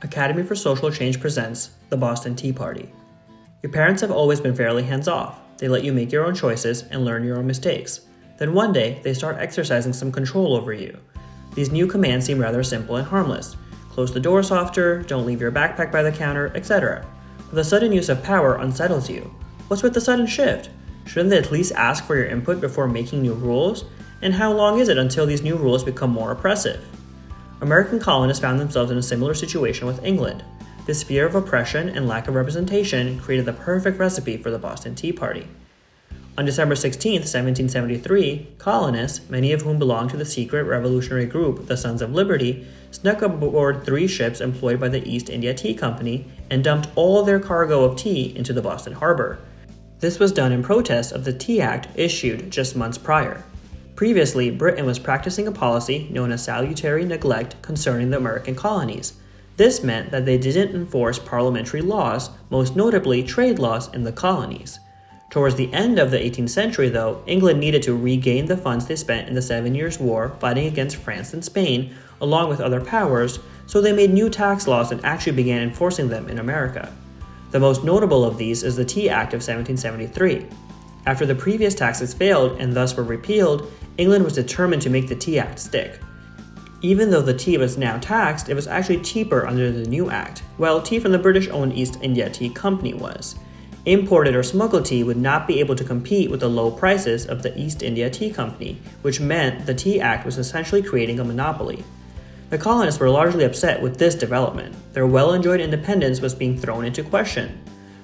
Academy for Social Change presents the Boston Tea Party. Your parents have always been fairly hands-off. They let you make your own choices and learn your own mistakes. Then one day, they start exercising some control over you. These new commands seem rather simple and harmless. Close the door softer, don't leave your backpack by the counter, etc. But the sudden use of power unsettles you. What's with the sudden shift? Shouldn't they at least ask for your input before making new rules? And how long is it until these new rules become more oppressive? American colonists found themselves in a similar situation with England. This fear of oppression and lack of representation created the perfect recipe for the Boston Tea Party. On December 16, 1773, colonists, many of whom belonged to the secret revolutionary group the Sons of Liberty, snuck aboard 3 ships employed by the East India Tea Company and dumped all their cargo of tea into the Boston harbor. This was done in protest of the Tea Act issued just months prior. Previously, Britain was practicing a policy known as salutary neglect concerning the American colonies. This meant that they didn't enforce parliamentary laws, most notably trade laws in the colonies. Towards the end of the 18th century, though, England needed to regain the funds they spent in the 7 Years' War fighting against France and Spain, along with other powers, so they made new tax laws and actually began enforcing them in America. The most notable of these is the Tea Act of 1773. After the previous taxes failed and thus were repealed, England was determined to make the Tea Act stick. Even though the tea was now taxed, it was actually cheaper under the new act, while tea from the British-owned East India Tea Company was. Imported or smuggled tea would not be able to compete with the low prices of the East India Tea Company, which meant the Tea Act was essentially creating a monopoly. The colonists were largely upset with this development. Their well-enjoyed independence was being thrown into question.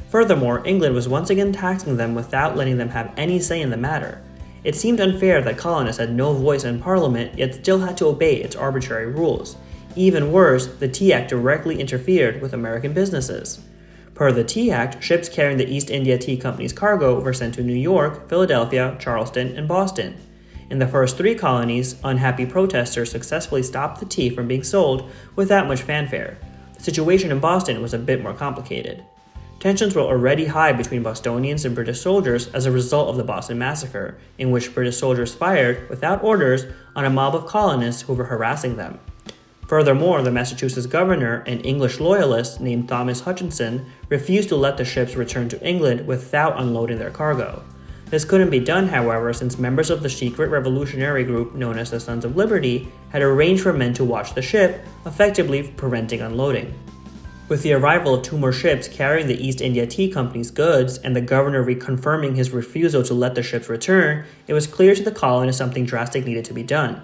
Furthermore, England was once again taxing them without letting them have any say in the matter. It seemed unfair that colonists had no voice in Parliament yet still had to obey its arbitrary rules. Even worse, the Tea Act directly interfered with American businesses. Per the Tea Act, ships carrying the East India Tea Company's cargo were sent to New York, Philadelphia, Charleston, and Boston. In the first 3 colonies, unhappy protesters successfully stopped the tea from being sold without much fanfare. The situation in Boston was a bit more complicated. Tensions were already high between Bostonians and British soldiers as a result of the Boston Massacre, in which British soldiers fired, without orders, on a mob of colonists who were harassing them. Furthermore, the Massachusetts governor, an English loyalist named Thomas Hutchinson, refused to let the ships return to England without unloading their cargo. This couldn't be done, however, since members of the secret revolutionary group known as the Sons of Liberty had arranged for men to watch the ship, effectively preventing unloading. With the arrival of 2 more ships carrying the East India Tea Company's goods and the governor reconfirming his refusal to let the ships return, it was clear to the colonists something drastic needed to be done.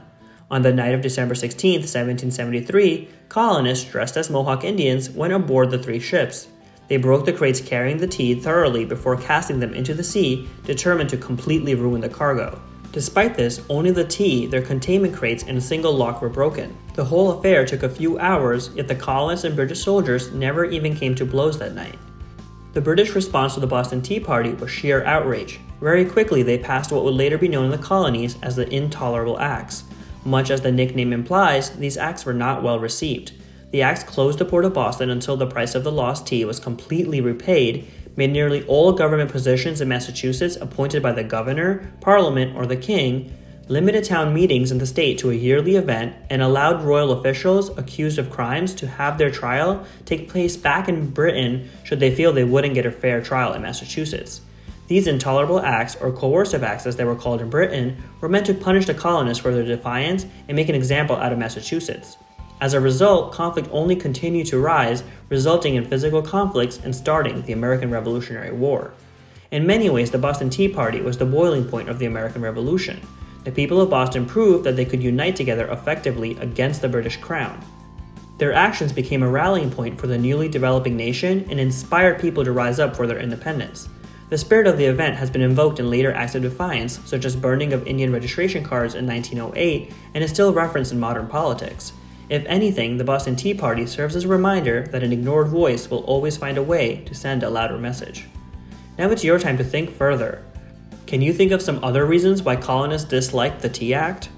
On the night of December 16, 1773, colonists dressed as Mohawk Indians went aboard the 3 ships. They broke the crates carrying the tea thoroughly before casting them into the sea, determined to completely ruin the cargo. Despite this, only the tea, their containment crates, and a single lock were broken. The whole affair took a few hours, yet the colonists and British soldiers never even came to blows that night. The British response to the Boston Tea Party was sheer outrage. Very quickly, they passed what would later be known in the colonies as the Intolerable Acts. Much as the nickname implies, these acts were not well received. The acts closed the port of Boston until the price of the lost tea was completely repaid, made nearly all government positions in Massachusetts appointed by the governor, parliament, or the king, limited town meetings in the state to a yearly event, and allowed royal officials accused of crimes to have their trial take place back in Britain should they feel they wouldn't get a fair trial in Massachusetts. These intolerable acts, or coercive acts as they were called in Britain, were meant to punish the colonists for their defiance and make an example out of Massachusetts. As a result, conflict only continued to rise, resulting in physical conflicts and starting the American Revolutionary War. In many ways, the Boston Tea Party was the boiling point of the American Revolution. The people of Boston proved that they could unite together effectively against the British Crown. Their actions became a rallying point for the newly developing nation and inspired people to rise up for their independence. The spirit of the event has been invoked in later acts of defiance, such as burning of Indian registration cards in 1908, and is still referenced in modern politics. If anything, the Boston Tea Party serves as a reminder that an ignored voice will always find a way to send a louder message. Now it's your time to think further. Can you think of some other reasons why colonists disliked the Tea Act?